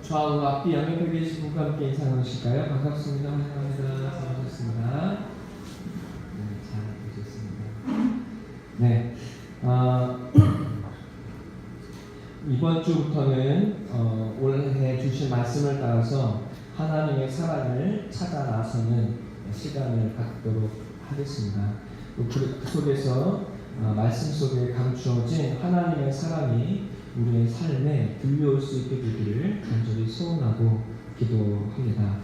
좌우 앞뒤 양옆에 계신 분과 함께 인사 나누실까요? 반갑습니다. 환영합니다. 반갑습니다. 네, 잘 보셨습니다. 네, 이번 주부터는 올해 주신 말씀을 따라서 하나님의 사랑을 찾아 나서는 시간을 갖도록 하겠습니다. 그 속에서 말씀 속에 감추어진 하나님의 사랑이 우리의 삶에 들려올 수 있게 되기를 간절히 소원하고 기도합니다.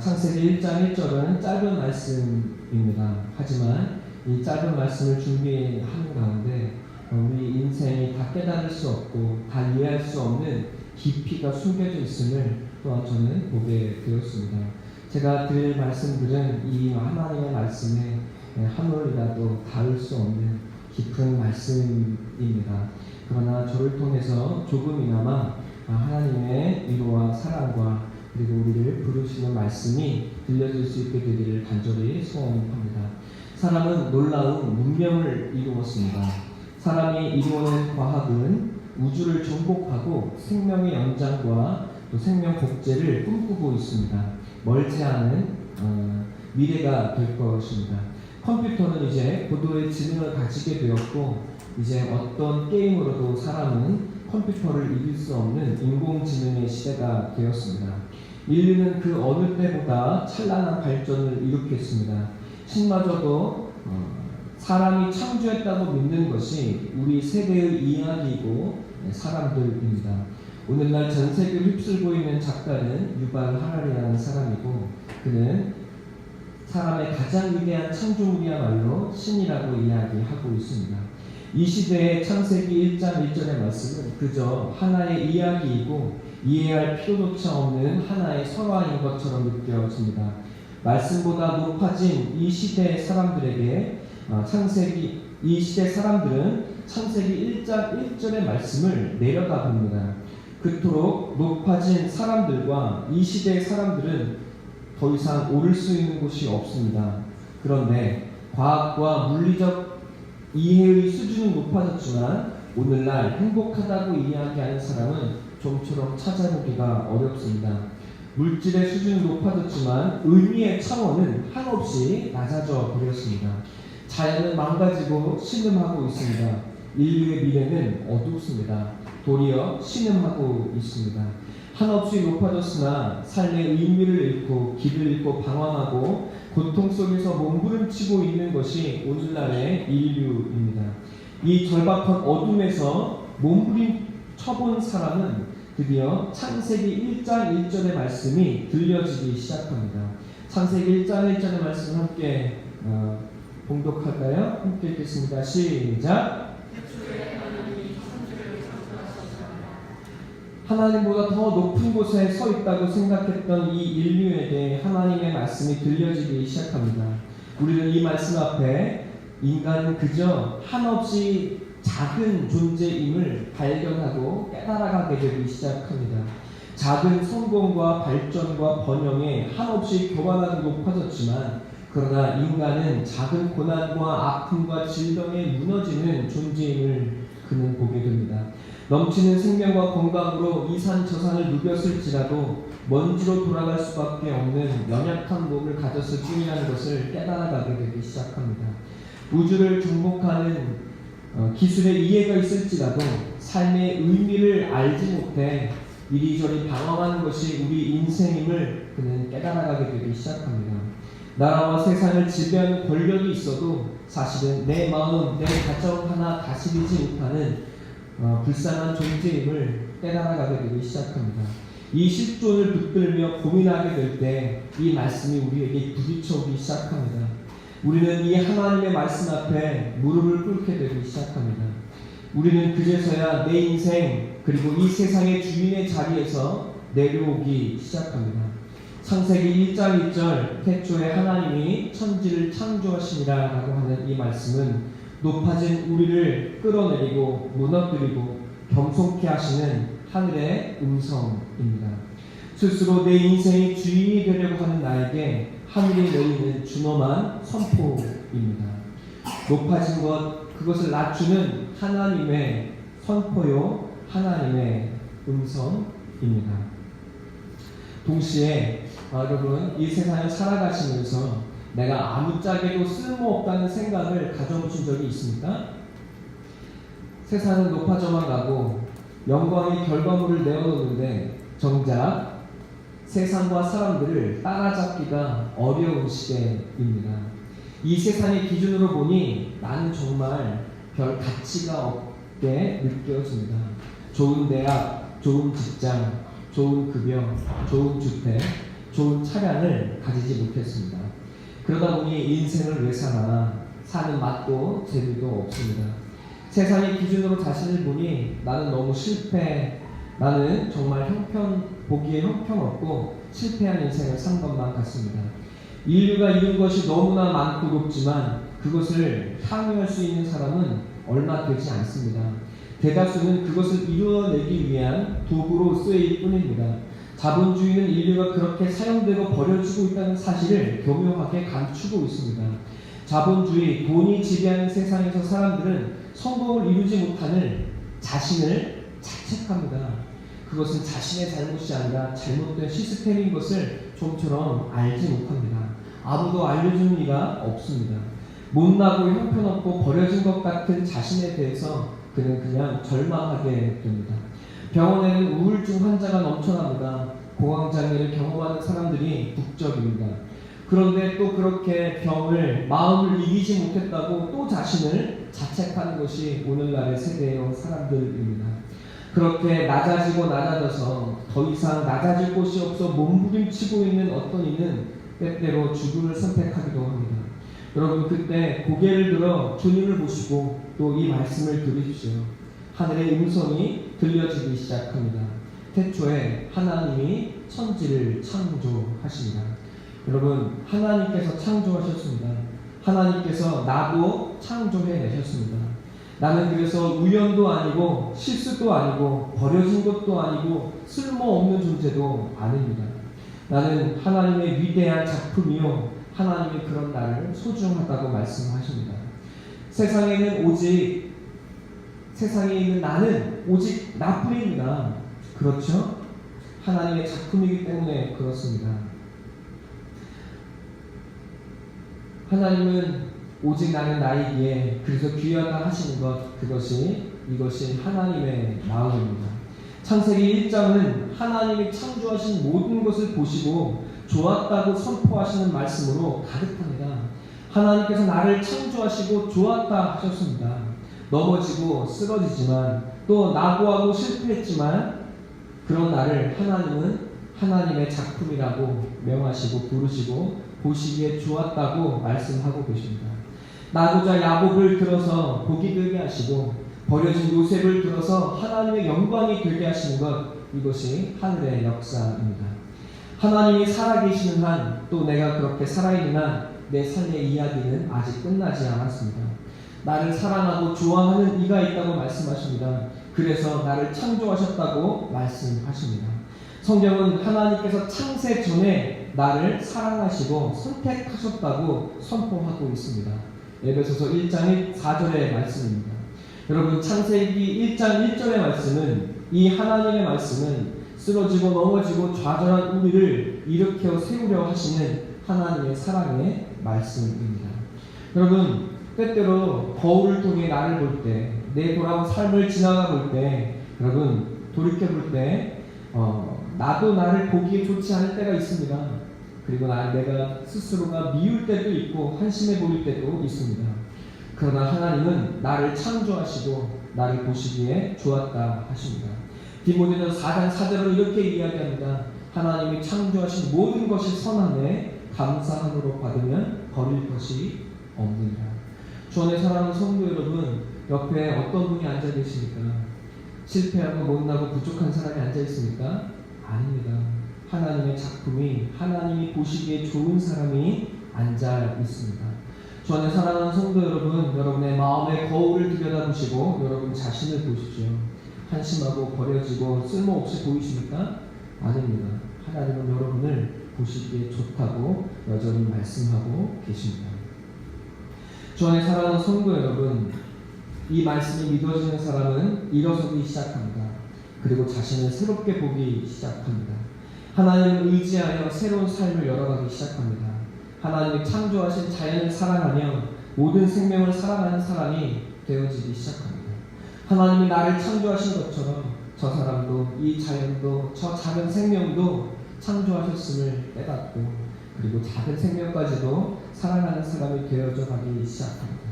창세기 1장 1절은 짧은 말씀입니다. 하지만 이 짧은 말씀을 준비하는 가운데 우리 인생이 다 깨달을 수 없고 다 이해할 수 없는 깊이가 숨겨져 있음을 또한 저는 보게 되었습니다. 제가 드릴 말씀들은 이 하나님의 말씀에 한 올이라도 닿을 수 없는 깊은 말씀입니다. 그러나 저를 통해서 조금이나마 하나님의 위로와 사랑과 그리고 우리를 부르시는 말씀이 들려질 수 있게 되기를 간절히 소원합니다. 사람은 놀라운 문명을 이루었습니다. 사람이 이루어낸 과학은 우주를 정복하고 생명의 연장과 또 생명 복제를 꿈꾸고 있습니다. 멀지 않은 미래가 될 것입니다. 컴퓨터는 이제 고도의 지능을 가지게 되었고 이제 어떤 게임으로도 사람은 컴퓨터를 이길 수 없는 인공지능의 시대가 되었습니다. 인류는 그 어느 때보다 찬란한 발전을 일으켰습니다. 신마저도 사람이 창조했다고 믿는 것이 우리 세대의 이야기이고 사람들입니다. 오늘날 전 세계를 휩쓸고 있는 작가는 유발 하라리라는 사람이고 그는 사람의 가장 위대한 창조물이야말로 신이라고 이야기하고 있습니다. 이 시대의 창세기 1장 1절의 말씀은 그저 하나의 이야기이고 이해할 필요조차 없는 하나의 설화인 것처럼 느껴집니다. 말씀보다 높아진 이 시대의 사람들에게 이 시대 사람들은 창세기 1장 1절의 말씀을 내려다봅니다. 그토록 높아진 사람들과 이 시대의 사람들은 더 이상 오를 수 있는 곳이 없습니다. 그런데 과학과 물리적 이해의 수준이 높아졌지만 오늘날 행복하다고 이야기하는 사람은 좀처럼 찾아보기가 어렵습니다. 물질의 수준이 높아졌지만 의미의 차원은 한없이 낮아져 버렸습니다. 자연은 망가지고 신음하고 있습니다. 인류의 미래는 어둡습니다. 도리어 신음하고 있습니다. 한없이 높아졌으나 삶의 의미를 잃고 길을 잃고 방황하고 고통 속에서 몸부림치고 있는 것이 오늘날의 인류입니다. 이 절박한 어둠에서 몸부림쳐본 사람은 드디어 창세기 1장 1절의 말씀이 들려지기 시작합니다. 창세기 1장 1절의 말씀 함께 봉독할까요? 함께 읽겠습니다. 시작! 하나님보다 더 높은 곳에 서 있다고 생각했던 이 인류에게 하나님의 말씀이 들려지기 시작합니다. 우리는 이 말씀 앞에 인간은 그저 한없이 작은 존재임을 발견하고 깨달아가게 되기 시작합니다. 작은 성공과 발전과 번영에 한없이 교만하고 높아졌지만 그러나 인간은 작은 고난과 아픔과 질병에 무너지는 존재임을 그는 보게 됩니다. 넘치는 생명과 건강으로 이 산 저 산을 누볐을지라도 먼지로 돌아갈 수밖에 없는 연약한 몸을 가졌을 뿐이라는 것을 깨달아가게 되기 시작합니다. 우주를 정복하는 기술의 이해가 있을지라도 삶의 의미를 알지 못해 이리저리 방황하는 것이 우리 인생임을 그는 깨달아가게 되기 시작합니다. 나라와 세상을 지배하는 권력이 있어도 사실은 내 마음, 내 가정 하나 다스리지 못하는 불쌍한 존재임을 깨달아가게 되기 시작합니다. 이 실존을 붙들며 고민하게 될 때 이 말씀이 우리에게 부딪혀오기 시작합니다. 우리는 이 하나님의 말씀 앞에 무릎을 꿇게 되기 시작합니다. 우리는 그제서야 내 인생 그리고 이 세상의 주인의 자리에서 내려오기 시작합니다. 창세기 1장 1절 태초에 하나님이 천지를 창조하시니라 라고 하는 이 말씀은 높아진 우리를 끌어내리고 무너뜨리고 겸손케 하시는 하늘의 음성입니다. 스스로 내 인생의 주인이 되려고 하는 나에게 하늘이 내리는 준엄한 선포입니다. 높아진 것, 그것을 낮추는 하나님의 선포요, 하나님의 음성입니다. 동시에 여러분 이 세상을 살아가시면서 내가 아무짝에도 쓸모없다는 생각을 가져보신 적이 있습니까? 세상은 높아져만 가고 영광의 결과물을 내어놓는데 정작 세상과 사람들을 따라잡기가 어려운 시대입니다. 이 세상의 기준으로 보니 나는 정말 별 가치가 없게 느껴집니다. 좋은 대학, 좋은 직장, 좋은 급여, 좋은 주택, 좋은 차량을 가지지 못했습니다. 그러다 보니 인생을 왜 사나 사는 맛도 재미도 없습니다. 세상의 기준으로 자신을 보니 나는 너무 실패, 나는 정말 보기에 형편없고 실패한 인생을 산 것만 같습니다. 인류가 이룬 것이 너무나 많고 높지만 그것을 향유할 수 있는 사람은 얼마 되지 않습니다. 대다수는 그것을 이루어내기 위한 도구로 쓰일 뿐입니다. 자본주의는 인류가 그렇게 사용되고 버려지고 있다는 사실을 교묘하게 감추고 있습니다. 자본주의, 돈이 지배하는 세상에서 사람들은 성공을 이루지 못하는 자신을 자책합니다. 그것은 자신의 잘못이 아니라 잘못된 시스템인 것을 좀처럼 알지 못합니다. 아무도 알려주는 이가 없습니다. 못나고 형편없고 버려진 것 같은 자신에 대해서 그는 그냥 절망하게 됩니다. 병원에는 우울증 환자가 넘쳐납니다. 공황장애를 경험하는 사람들이 북적입니다. 그런데 또 그렇게 마음을 이기지 못했다고 또 자신을 자책하는 것이 오늘날의 세대의 사람들입니다. 그렇게 낮아져서 더 이상 낮아질 곳이 없어 몸부림치고 있는 어떤 이는 때때로 죽음을 선택하기도 합니다. 여러분 그때 고개를 들어 주님을 보시고 또 이 말씀을 들으십시오. 하늘의 음성이 들려지기 시작합니다. 태초에 하나님이 천지를 창조하십니다. 여러분 하나님께서 창조하셨습니다. 하나님께서 나도 창조해내셨습니다. 나는 그래서 우연도 아니고 실수도 아니고 버려진 것도 아니고 쓸모없는 존재도 아닙니다. 나는 하나님의 위대한 작품이요 하나님이 그런 나를 소중하다고 말씀하십니다. 세상에 있는 나는 오직 나뿐입니다. 그렇죠? 하나님의 작품이기 때문에 그렇습니다. 하나님은 오직 나는 나이기에 그래서 귀하다 하시는 이것이 하나님의 마음입니다. 창세기 1장은 하나님이 창조하신 모든 것을 보시고 좋았다고 선포하시는 말씀으로 가득합니다. 하나님께서 나를 창조하시고 좋았다 하셨습니다. 넘어지고 쓰러지지만 또 낙오하고 실패했지만 그런 나를 하나님은 하나님의 작품이라고 명하시고 부르시고 보시기에 좋았다고 말씀하고 계십니다. 나고자 야곱을 들어서 복이 되게 하시고 버려진 요셉을 들어서 하나님의 영광이 되게 하시는 것, 이것이 하늘의 역사입니다. 하나님이 살아계시는 한, 또 내가 그렇게 살아있는 한 내 삶의 이야기는 아직 끝나지 않았습니다. 나를 사랑하고 좋아하는 이가 있다고 말씀하십니다. 그래서 나를 창조하셨다고 말씀하십니다. 성경은 하나님께서 창세 전에 나를 사랑하시고 선택하셨다고 선포하고 있습니다. 에베소서 1장 4절의 말씀입니다. 여러분 창세기 1장 1절의 말씀은, 이 하나님의 말씀은 쓰러지고 넘어지고 좌절한 우리를 일으켜 세우려 하시는 하나님의 사랑의 말씀입니다. 여러분 때때로 거울을 통해 나를 볼 때, 내 돌아온 삶을 지나가 볼 때, 여러분 돌이켜 볼 때 나도 나를 보기에 좋지 않을 때가 있습니다. 그리고 내가 스스로가 미울 때도 있고 한심해 보일 때도 있습니다. 그러나 하나님은 나를 창조하시고 나를 보시기에 좋았다 하십니다. 디모데전서 4장 4절은 이렇게 이야기합니다. 하나님이 창조하신 모든 것이 선하네 감사함으로 받으면 버릴 것이 없느니라. 주 안에 사랑하는 성도 여러분, 옆에 어떤 분이 앉아 계십니까? 실패하고 못나고 부족한 사람이 앉아 있습니까? 아닙니다. 하나님의 작품이, 하나님이 보시기에 좋은 사람이 앉아 있습니다. 주 안에 사랑하는 성도 여러분, 여러분의 마음의 거울을 들여다보시고 여러분 자신을 보십시오. 한심하고 버려지고 쓸모없이 보이십니까? 아닙니다. 하나님은 여러분을 보시기에 좋다고 여전히 말씀하고 계십니다. 주 안에 사랑하는 성도 여러분, 이 말씀이 믿어지는 사람은 일어서기 시작합니다. 그리고 자신을 새롭게 보기 시작합니다. 하나님을 의지하여 새로운 삶을 열어가기 시작합니다. 하나님이 창조하신 자연을 사랑하며 모든 생명을 사랑하는 사람이 되어지기 시작합니다. 하나님이 나를 창조하신 것처럼 저 사람도, 이 자연도, 저 작은 생명도 창조하셨음을 깨닫고, 그리고 작은 생명까지도 사랑하는 사람이 되어져 가기 시작합니다.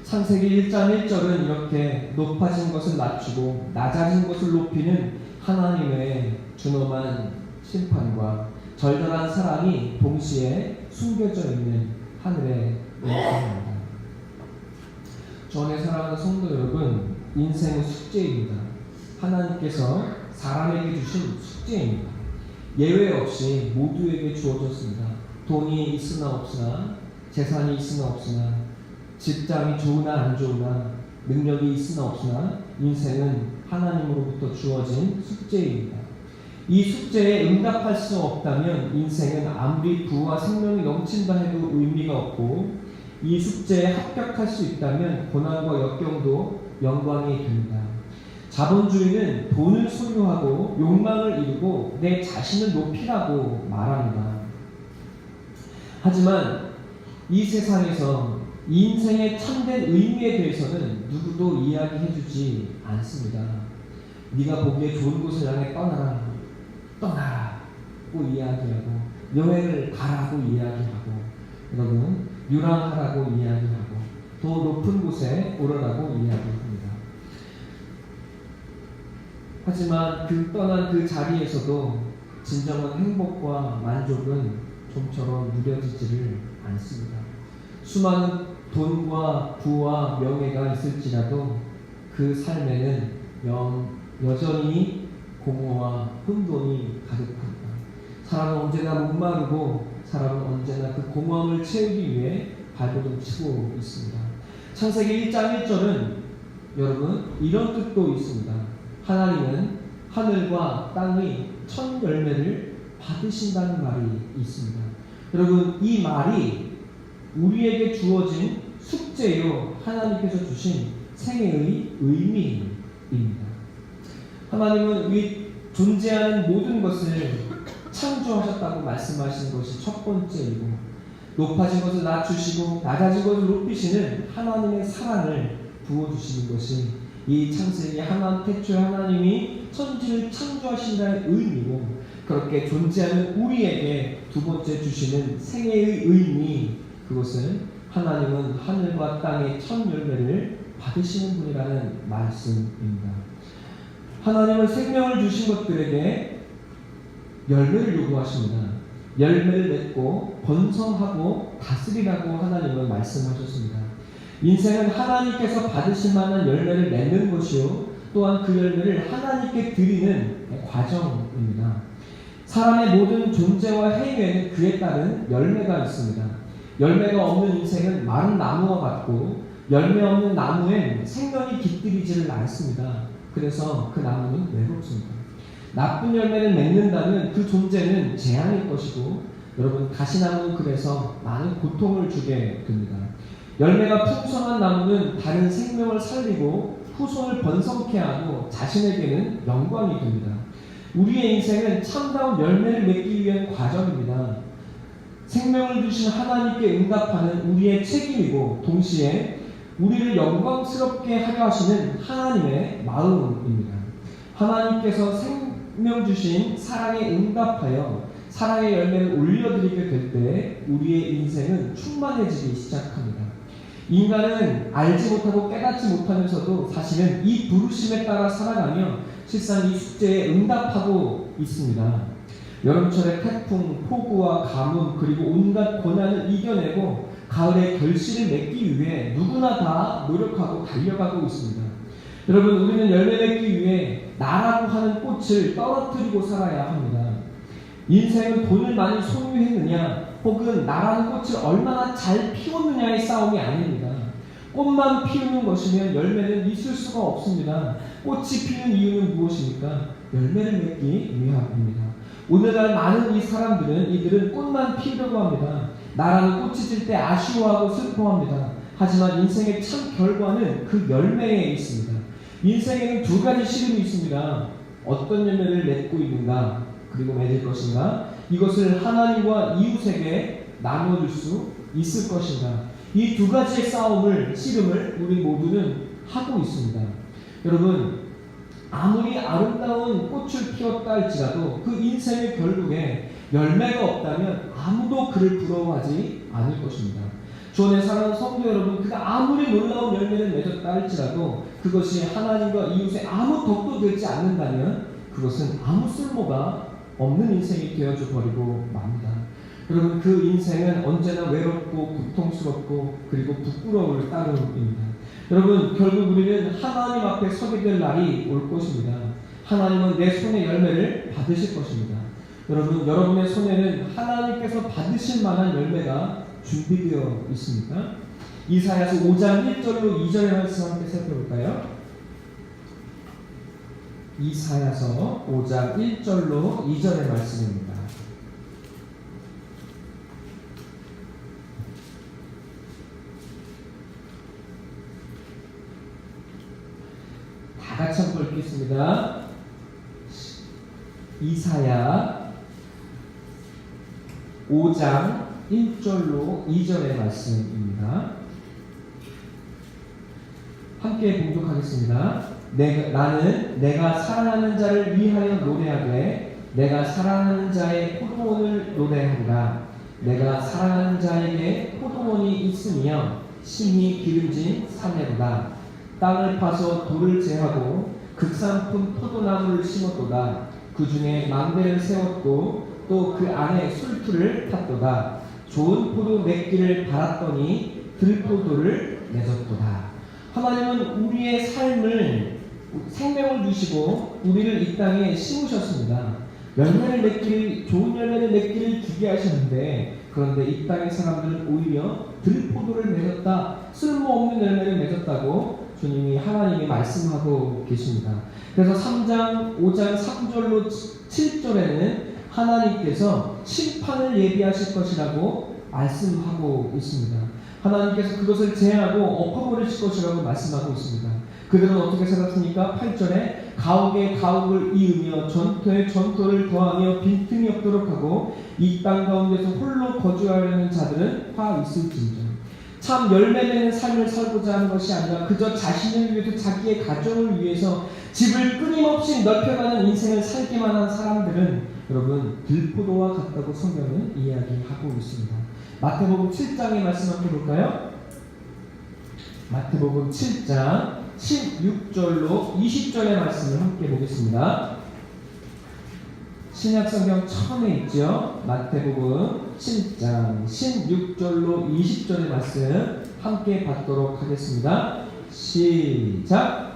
창세기 1장 1절은 이렇게 높아진 것을 낮추고 낮아진 것을 높이는 하나님의 준엄한 심판과 절절한 사랑이 동시에 숨겨져 있는 하늘의 영광입니다. 주 안에 사랑하는 성도 여러분, 인생은 숙제입니다. 하나님께서 사람에게 주신 숙제입니다. 예외 없이 모두에게 주어졌습니다. 돈이 있으나 없으나, 재산이 있으나 없으나, 직장이 좋으나 안 좋으나, 능력이 있으나 없으나 인생은 하나님으로부터 주어진 숙제입니다. 이 숙제에 응답할 수 없다면 인생은 아무리 부와 생명이 넘친다 해도 의미가 없고, 이 숙제에 합격할 수 있다면 고난과 역경도 영광이 됩니다. 자본주의는 돈을 소유하고 욕망을 이루고 내 자신을 높이라고 말합니다. 하지만 이 세상에서 인생의 참된 의미에 대해서는 누구도 이야기해주지 않습니다. 네가 보기에 좋은 곳을 향해 떠나라고 이야기하고, 여행을 가라고 이야기하고, 여러분 유랑하라고 이야기하고, 더 높은 곳에 오르라고 이야기합니다. 하지만 그 떠난 그 자리에서도 진정한 행복과 만족은 좀처럼 누려지지를 않습니다. 수많은 돈과 부와 명예가 있을지라도 그 삶에는 여전히 공허와 혼돈이 가득합니다. 사람은 언제나 목마르고, 사람은 언제나 그 공허함을 채우기 위해 발버둥 치고 있습니다. 창세기 1장 1절은 여러분 이런 뜻도 있습니다. 하나님은 하늘과 땅의 첫 열매를 받으신다는 말이 있습니다. 여러분 이 말이 우리에게 주어진 숙제요, 하나님께서 주신 생애의 의미입니다. 하나님은 이 존재하는 모든 것을 창조하셨다고 말씀하시는 것이 첫 번째이고, 높아진 것을 낮추시고 낮아진 것을 높이시는 하나님의 사랑을 부어주시는 것이 이 창세기 태초에 하나님이 천지를 창조하신다는 의미고, 그렇게 존재하는 우리에게 두 번째 주시는 생애의 의미, 그것은 하나님은 하늘과 땅의 첫 열매를 받으시는 분이라는 말씀입니다. 하나님은 생명을 주신 것들에게 열매를 요구하십니다. 열매를 맺고 번성하고 다스리라고 하나님은 말씀하셨습니다. 인생은 하나님께서 받으실 만한 열매를 맺는 것이요, 또한 그 열매를 하나님께 드리는 과정입니다. 사람의 모든 존재와 행위에는 그에 따른 열매가 있습니다. 열매가 없는 인생은 마른 나무와 같고, 열매 없는 나무엔 생명이 깃들이지를 않습니다. 그래서 그 나무는 외롭습니다. 나쁜 열매를 맺는다면 그 존재는 재앙일 것이고, 여러분 가시나무는 그래서 많은 고통을 주게 됩니다. 열매가 풍성한 나무는 다른 생명을 살리고 후손을 번성케 하고 자신에게는 영광이 됩니다. 우리의 인생은 참다운 열매를 맺기 위한 과정입니다. 생명을 주신 하나님께 응답하는 우리의 책임이고, 동시에 우리를 영광스럽게 하려 하시는 하나님의 마음입니다. 하나님께서 생명 주신 사랑에 응답하여 사랑의 열매를 올려드리게 될 때 우리의 인생은 충만해지기 시작합니다. 인간은 알지 못하고 깨닫지 못하면서도 사실은 이 부르심에 따라 살아가며 실상 이 숙제에 응답하고 있습니다. 여름철에 태풍, 폭우와 가뭄, 그리고 온갖 고난을 이겨내고 가을에 결실을 맺기 위해 누구나 다 노력하고 달려가고 있습니다. 여러분, 우리는 열매 맺기 위해 나라고 하는 꽃을 떨어뜨리고 살아야 합니다. 인생은 돈을 많이 소유했느냐, 혹은 나라는 꽃을 얼마나 잘 피웠느냐의 싸움이 아닙니다. 꽃만 피우는 것이면 열매는 있을 수가 없습니다. 꽃이 피는 이유는 무엇입니까? 열매를 맺기 위함입니다. 오늘날 많은 이들은 꽃만 피우려고 합니다. 나라는 꽃이 질 때 아쉬워하고 슬퍼합니다. 하지만 인생의 참 결과는 그 열매에 있습니다. 인생에는 두 가지 시름이 있습니다. 어떤 열매를 맺고 있는가? 그리고 맺을 것인가? 이것을 하나님과 이웃에게 나눠줄 수 있을 것인가? 이 두 가지의 싸움을, 씨름을 우리 모두는 하고 있습니다. 여러분, 아무리 아름다운 꽃을 피웠다 할지라도 그 인생의 결국에 열매가 없다면 아무도 그를 부러워하지 않을 것입니다. 주 안에 사랑하는 성도 여러분, 그가 아무리 놀라운 열매를 맺었다 할지라도 그것이 하나님과 이웃에 아무 덕도 되지 않는다면 그것은 아무 쓸모가 없는 인생이 되어져 버리고 맙니다. 여러분, 그 인생은 언제나 외롭고 고통스럽고 그리고 부끄러움을 따름입니다. 여러분, 결국 우리는 하나님 앞에 서게 될 날이 올 것입니다. 하나님은 내 손의 열매를 받으실 것입니다. 여러분, 여러분의 손에는 하나님께서 받으실 만한 열매가 준비되어 있습니까? 이사야서 5장 1절로 2절의 말씀 함께 살펴볼까요? 이사야서 5장 1절로 2절의 말씀입니다. 다 같이 한번 읽겠습니다. 이사야 5장 1절로 2절의 말씀입니다. 함께 봉독하겠습니다. 나는 내가 사랑하는 자를 위하여 노래하되 내가 사랑하는 자의 포도원을 노래하리라. 내가 사랑하는 자에게 포도원이 있으며 심히 기름진 산내로다. 땅을 파서 돌을 제하고 극산품 포도나무를 심었도다. 그 중에 망대를 세웠고 또 그 안에 술풀을 탔도다. 좋은 포도 맺기를 바랐더니 들포도를 맺었도다. 하나님은 우리의 삶을 생명을 주시고 우리를 이 땅에 심으셨습니다. 열매를 맺기를, 좋은 열매를 맺기를 주게 하셨는데, 그런데 이 땅의 사람들은 오히려 들포도를 맺었다, 쓸모없는 열매를 맺었다고 주님이 하나님이 말씀하고 계십니다. 그래서 3장 5장 3절로 7절에는 하나님께서 심판을 예비하실 것이라고 말씀하고 있습니다. 하나님께서 그것을 제하고 엎어버리실 것이라고 말씀하고 있습니다. 그들은 어떻게 살았습니까? 8절에 가옥에 가옥을 이으며 전토에 전토를 더하며 빈틈이 없도록 하고 이 땅 가운데서 홀로 거주하려는 자들은 화 있을진저. 참 열매 맺는 삶을 살고자 하는 것이 아니라 그저 자신을 위해서, 자기의 가정을 위해서 집을 끊임없이 넓혀가는 인생을 살기만 한 사람들은 여러분 들포도와 같다고 성경은 이야기하고 있습니다. 마태복음 7장의 말씀 한번 볼까요? 마태복음 7장 16절로 20절의 말씀을 함께 보겠습니다. 신약성경 처음에 있죠. 마태복음 7장 16절로 20절의 말씀 함께 받도록 하겠습니다. 시작.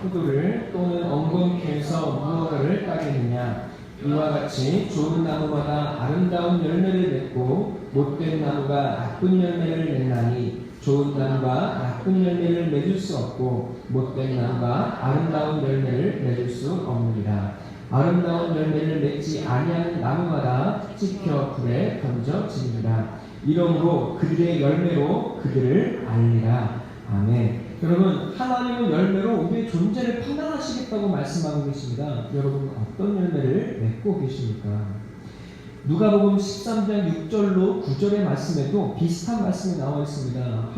포도를 또는 엉겅퀴에서 무화과를 따겠느냐? 이와 같이 좋은 나무마다 아름다운 열매를 맺고 못된 나무가 나쁜 열매를 맺나니 좋은 나무가 나쁜 열매를 맺을 수 없고 못된 나무가 아름다운 열매를 맺을 수 없느니라. 아름다운 열매를 맺지 아니하는 나무마다 찢겨 불에 던져지니라. 이러므로 그들의 열매로 그들을 알리라. 아멘. 여러분, 하나님은 열매로 우리의 존재를 판단하시겠다고 말씀하고 계십니다. 여러분, 어떤 열매를 맺고 계십니까? 누가복음 13장 6절로 9절의 말씀에도 비슷한 말씀이 나와 있습니다.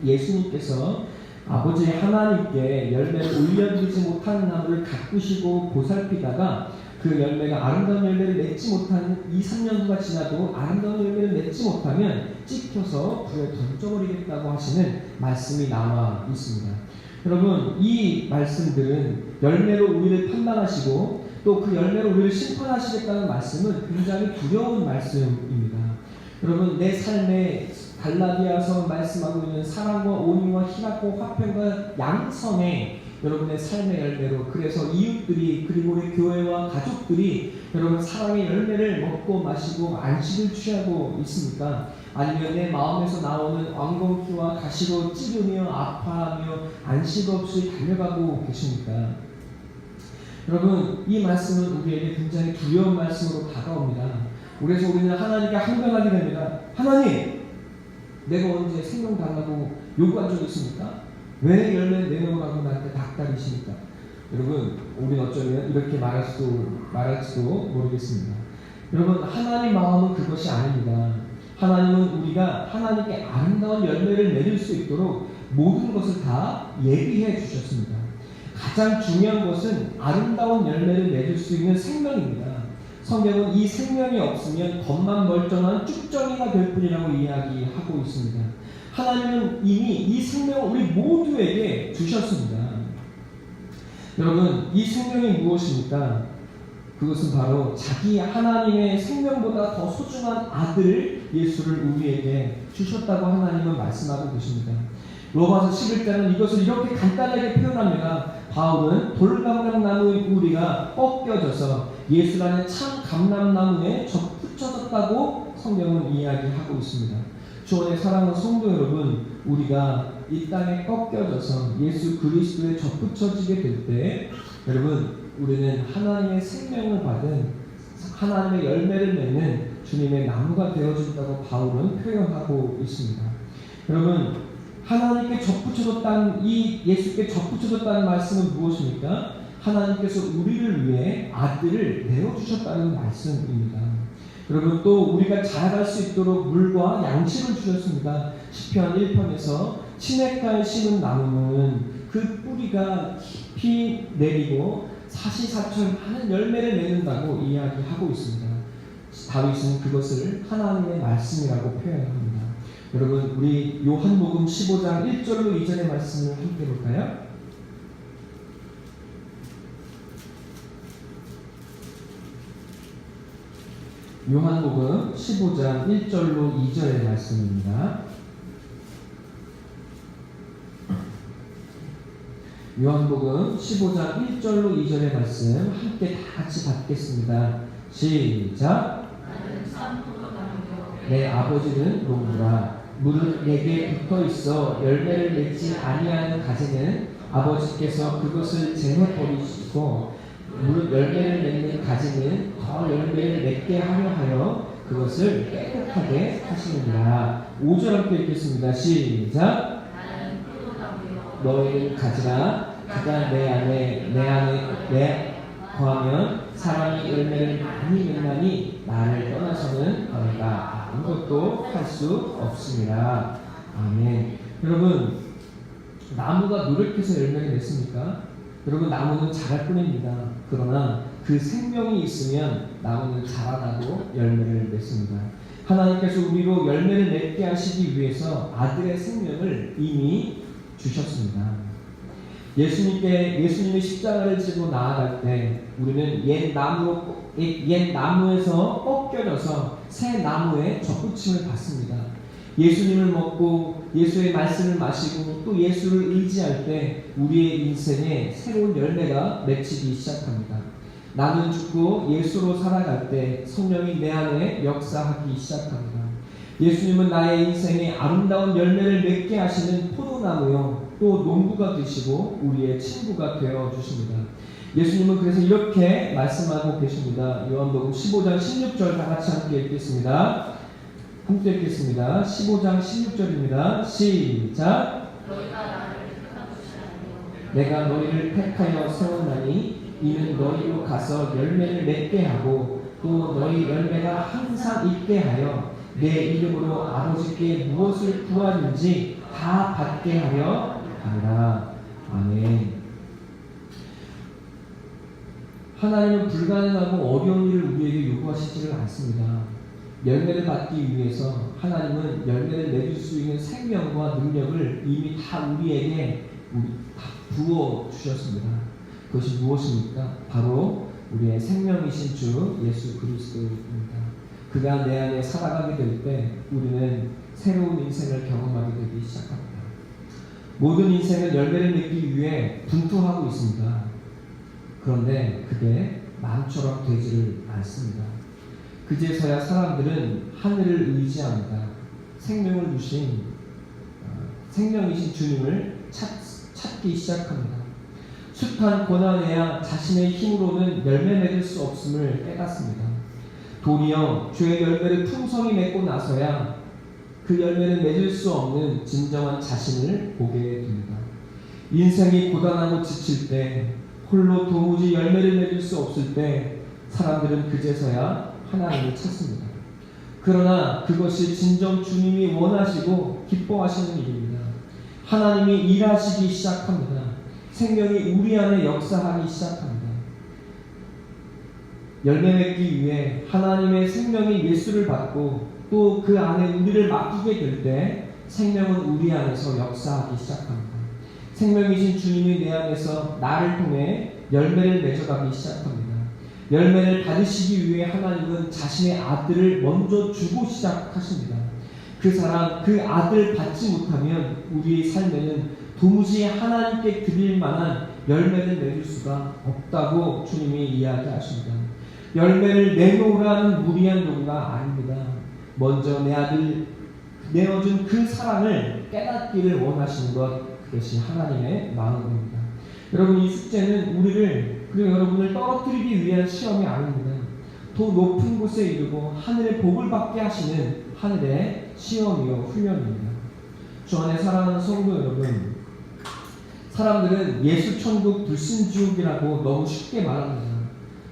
예수님께서 아버지 하나님께 열매를 올려드리지 못하는 나무를 가꾸시고 보살피다가 그 열매가 아름다운 열매를 맺지 못하는 2-3년가 지나도 아름다운 열매를 맺지 못하면 찍혀서 불에 던져버리겠다고 하시는 말씀이 나와 있습니다. 여러분, 이 말씀들은 열매로 우리를 판단하시고 또 그 열매로 우리를 심판하시겠다는 말씀은 굉장히 두려운 말씀입니다. 여러분, 내 삶에 갈라디아서 말씀하고 있는 사랑과 온유와 희락과 화평과 양선의 여러분의 삶의 열매로, 그래서 이웃들이 그리고 우리 교회와 가족들이 여러분 사랑의 열매를 먹고 마시고 안식을 취하고 있습니까? 아니면 내 마음에서 나오는 엉겅퀴와 가시로 찌르며 아파하며 안식 없이 달려가고 계십니까? 여러분, 이 말씀은 우리에게 굉장히 두려운 말씀으로 다가옵니다. 그래서 우리는 하나님께 항변하게 됩니다. 하나님, 내가 언제 생명 달라고 요구한 적 있습니까? 왜 열매 내놓으라고 나한테 닥달이십니까? 여러분, 우리는 어쩌면 이렇게 말할지도 모르겠습니다. 여러분, 하나님 마음은 그것이 아닙니다. 하나님은 우리가 하나님께 아름다운 열매를 맺을 수 있도록 모든 것을 다 예비해 주셨습니다. 가장 중요한 것은 아름다운 열매를 맺을 수 있는 생명입니다. 성경은 이 생명이 없으면 겉만 멀쩡한 쭉정이가 될 뿐이라고 이야기하고 있습니다. 하나님은 이미 이 생명을 우리 모두에게 주셨습니다. 여러분, 이 생명이 무엇입니까? 그것은 바로 자기 하나님의 생명보다 더 소중한 아들 예수를 우리에게 주셨다고 하나님은 말씀하고 계십니다. 로마서 11장은 이것을 이렇게 간단하게 표현합니다. 바울은 돌감람나무의 뿌리가 꺾여져서 예수라는 참 감람나무에 접붙여졌다고 성경은 이야기하고 있습니다. 주원의 사랑하는 성도 여러분, 우리가 이 땅에 꺾여져서 예수 그리스도에 접붙여지게 될 때, 여러분, 우리는 하나님의 생명을 받은 하나님의 열매를 맺는 주님의 나무가 되어준다고 바울은 표현하고 있습니다. 여러분, 하나님께 접붙여졌다는 이 예수께 접붙여졌다는 말씀은 무엇입니까? 하나님께서 우리를 위해 아들을 내어주셨다는 말씀입니다. 여러분, 또 우리가 자라갈 수 있도록 물과 양식을 주셨습니다. 시편 1편에서 시냇가에 심은 나무는 그 뿌리가 깊이 내리고 사시사철 많은 열매를 맺는다고 이야기하고 있습니다. 다윗은 그것을 하나님의 말씀이라고 표현합니다. 여러분, 우리 요한복음 15장 1절로 2절의 말씀을 함께 볼까요? 요한복음 15장 1절로 2절의 말씀입니다. 요한복음 15장 1절로 2절의 말씀 함께 다 같이 받겠습니다. 시작. 내 아버지는 농부라. 물은 내게 붙어있어 열매를 맺지 아니하는 가지는 아버지께서 그것을 제거버리시고 물은 열매를 맺는 가지는 더 열매를 맺게 하려 하여 그것을 깨끗하게 하시느니라. 5절 함께 읽겠습니다. 시작. 너희는 가지라. 그가 내 안에 거하면 사람이 열매를 많이 맺나니 나를 떠나서는 너희가 아무것도 할 수 없습니다. 아멘. 여러분, 나무가 노력해서 열매를 맺습니까? 여러분, 나무는 자랄 뿐입니다. 그러나 그 생명이 있으면 나무는 자라나고 열매를 맺습니다. 하나님께서 우리로 열매를 맺게 하시기 위해서 아들의 생명을 이미 주셨습니다. 예수님의 십자가를 지고 나아갈 때 우리는 옛 나무에서 꺾여져서 새 나무에 접붙임을 받습니다. 예수님을 먹고 예수의 말씀을 마시고 또 예수를 의지할 때 우리의 인생에 새로운 열매가 맺히기 시작합니다. 나는 죽고 예수로 살아갈 때 성령이 내 안에 역사하기 시작합니다. 예수님은 나의 인생에 아름다운 열매를 맺게 하시는 포도나무요 또 농부가 되시고 우리의 친구가 되어 주십니다. 예수님은 그래서 이렇게 말씀하고 계십니다. 요한복음 15장 16절 다 같이 함께 읽겠습니다. 함께 읽겠습니다. 15장 16절입니다. 시작. 내가 너희를 택하여 세웠나니 이는 너희로 가서 열매를 맺게 하고 또 너희 열매가 항상 있게 하여 내 이름으로 아버지께 무엇을 구하든지 다 받게 하려 합니다. 아멘. 하나님은 불가능하고 어려운 일을 우리에게 요구하시지를 않습니다. 열매를 받기 위해서 하나님은 열매를 맺을 수 있는 생명과 능력을 이미 다 우리에게 다 부어 주셨습니다. 그것이 무엇입니까? 바로 우리의 생명이신 주 예수 그리스도입니다. 그가 내 안에 살아가게 될 때 우리는 새로운 인생을 경험하게 되기 시작합니다. 모든 인생은 열매를 맺기 위해 분투하고 있습니다. 그런데 그게 마음처럼 되지를 않습니다. 그제서야 사람들은 하늘을 의지합니다. 생명을 주신 생명이신 주님을 찾기 시작합니다. 숱한 고난에야 자신의 힘으로는 열매 맺을 수 없음을 깨닫습니다. 도리어 주의 열매를 풍성히 맺고 나서야 그 열매를 맺을 수 없는 진정한 자신을 보게 됩니다. 인생이 고단하고 지칠 때 홀로 도무지 열매를 맺을 수 없을 때 사람들은 그제서야 하나님을 찾습니다. 그러나 그것이 진정 주님이 원하시고 기뻐하시는 일입니다. 하나님이 일하시기 시작합니다. 생명이 우리 안에 역사하기 시작합니다. 열매 맺기 위해 하나님의 생명인 예수를 받고 또 그 안에 우리를 맡기게 될 때 생명은 우리 안에서 역사하기 시작합니다. 생명이신 주님이 내 안에서 나를 통해 열매를 맺어가기 시작합니다. 열매를 받으시기 위해 하나님은 자신의 아들을 먼저 주고 시작하십니다. 그 사람, 그 아들 받지 못하면 우리의 삶에는 도무지 하나님께 드릴 만한 열매를 맺을 수가 없다고 주님이 이야기하십니다. 열매를 내놓으라는 무리한 요구가 아닙니다. 먼저 내 아들 내어준 그 사랑을 깨닫기를 원하시는 것, 그것이 하나님의 마음입니다. 여러분, 이 숙제는 우리를 그리고 여러분을 떨어뜨리기 위한 시험이 아닙니다. 더 높은 곳에 이르고 하늘의 복을 받게 하시는 하늘의 시험이요 훈련입니다. 주 안에 사랑하는 성도 여러분, 사람들은 예수 천국 불신 지옥이라고 너무 쉽게 말합니다.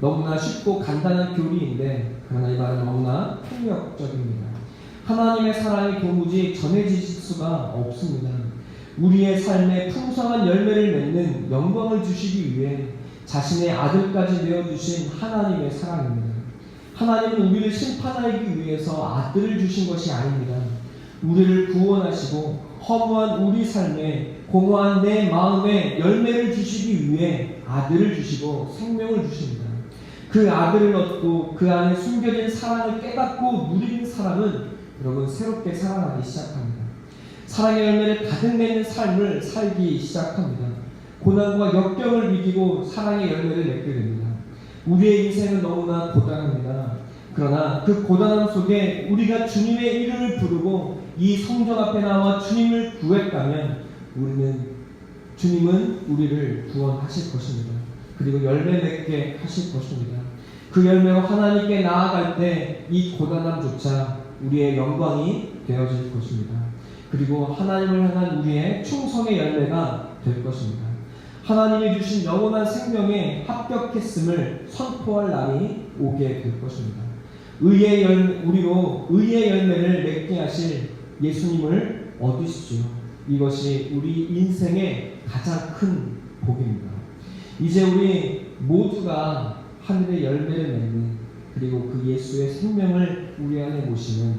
너무나 쉽고 간단한 교리인데 그러나 이 말은 너무나 폭력적입니다. 하나님의 사랑이 도무지 전해질 수가 없습니다. 우리의 삶에 풍성한 열매를 맺는 영광을 주시기 위해 자신의 아들까지 내어주신 하나님의 사랑입니다. 하나님은 우리를 심판하기 위해서 아들을 주신 것이 아닙니다. 우리를 구원하시고 허무한 우리 삶에 공허한 내 마음에 열매를 주시기 위해 아들을 주시고 생명을 주십니다. 그 아들을 얻고 그 안에 숨겨진 사랑을 깨닫고 누리는 사람은 여러분 새롭게 살아나기 시작합니다. 사랑의 열매를 가득 맺는 삶을 살기 시작합니다. 고난과 역경을 이기고 사랑의 열매를 맺게 됩니다. 우리의 인생은 너무나 고단합니다. 그러나 그 고단함 속에 우리가 주님의 이름을 부르고 이 성전 앞에 나와 주님을 구했다면 주님은 우리를 구원하실 것입니다. 그리고 열매 맺게 하실 것입니다. 그 열매로 하나님께 나아갈 때 이 고단함조차 우리의 영광이 되어질 것입니다. 그리고 하나님을 향한 우리의 충성의 열매가 될 것입니다. 하나님이 주신 영원한 생명에 합격했음을 선포할 날이 오게 될 것입니다. 우리로 의의 열매를 맺게 하실 예수님을 얻으십시오. 이것이 우리 인생의 가장 큰 복입니다. 이제 우리 모두가 하늘의 열매를 맺는, 그리고 그 예수의 생명을 우리 안에 모시는,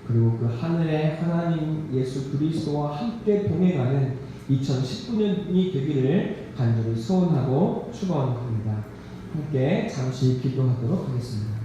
그리고 그 하늘의 하나님 예수 그리스도와 함께 동행하는 2019년이 되기를 간절히 소원하고 축원합니다. 함께 잠시 기도하도록 하겠습니다.